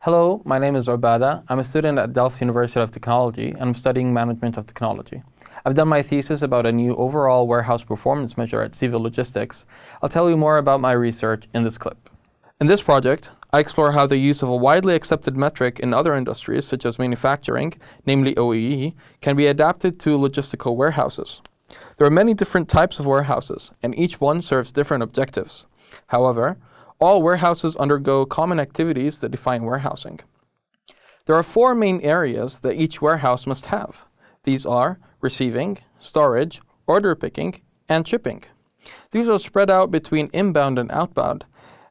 Hello, my name is Obaadah. I'm a student at Delft University of Technology, and I'm studying management of technology. I've done my thesis about a new overall warehouse performance measure at Civil Logistics. I'll tell you more about my research in this clip. In this project, I explore how the use of a widely accepted metric in other industries, such as manufacturing, namely OEE, can be adapted to logistical warehouses. There are many different types of warehouses, and each one serves different objectives. However, all warehouses undergo common activities that define warehousing. There are 4 main areas that each warehouse must have. These are receiving, storage, order picking, and shipping. These are spread out between inbound and outbound,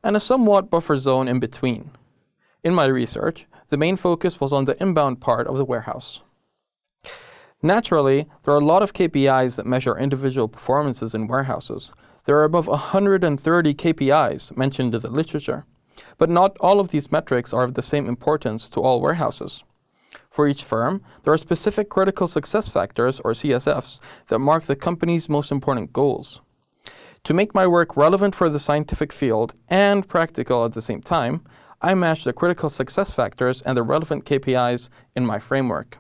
and a somewhat buffer zone in between. In my research, the main focus was on the inbound part of the warehouse. Naturally, there are a lot of KPIs that measure individual performances in warehouses. There are above 130 KPIs mentioned in the literature, but not all of these metrics are of the same importance to all warehouses. For each firm, there are specific critical success factors, or CSFs, that mark the company's most important goals. To make my work relevant for the scientific field and practical at the same time, I matched the critical success factors and the relevant KPIs in my framework.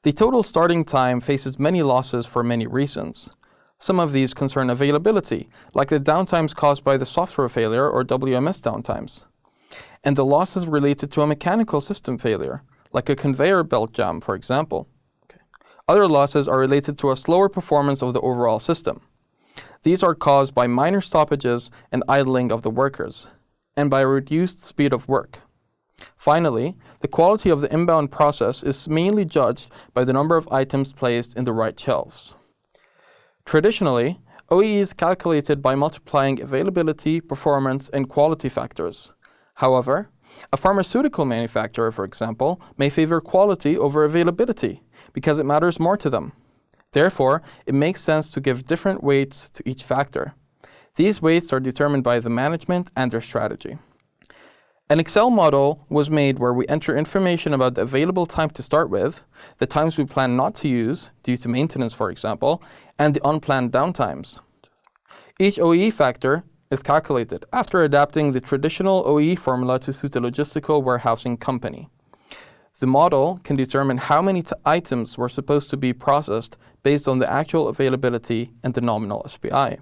The total starting time faces many losses for many reasons. Some of these concern availability, like the downtimes caused by the software failure or WMS downtimes, and the losses related to a mechanical system failure, like a conveyor belt jam, for example. Other losses are related to a slower performance of the overall system. These are caused by minor stoppages and idling of the workers, and by a reduced speed of work. Finally, the quality of the inbound process is mainly judged by the number of items placed in the right shelves. Traditionally, OEE is calculated by multiplying availability, performance, and quality factors. However, a pharmaceutical manufacturer, for example, may favor quality over availability because it matters more to them. Therefore, it makes sense to give different weights to each factor. These weights are determined by the management and their strategy. An Excel model was made where we enter information about the available time to start with, the times we plan not to use, due to maintenance for example, and the unplanned downtimes. Each OEE factor is calculated after adapting the traditional OEE formula to suit a logistical warehousing company. The model can determine how many items were supposed to be processed based on the actual availability and the nominal SPI.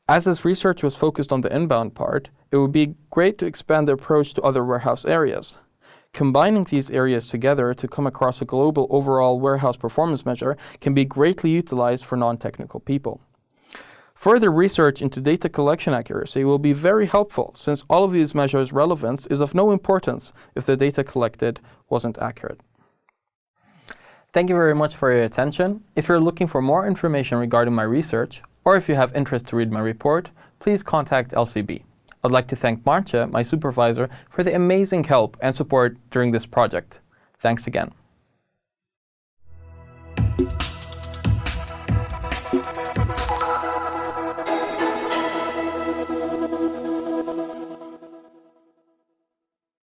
As this research was focused on the inbound part, it would be great to expand the approach to other warehouse areas. Combining these areas together to come across a global overall warehouse performance measure can be greatly utilized for non-technical people. Further research into data collection accuracy will be very helpful, since all of these measures' relevance is of no importance if the data collected wasn't accurate. Thank you very much for your attention. If you're looking for more information regarding my research, or if you have interest to read my report, please contact LCB. I'd like to thank Marcia, my supervisor, for the amazing help and support during this project. Thanks again.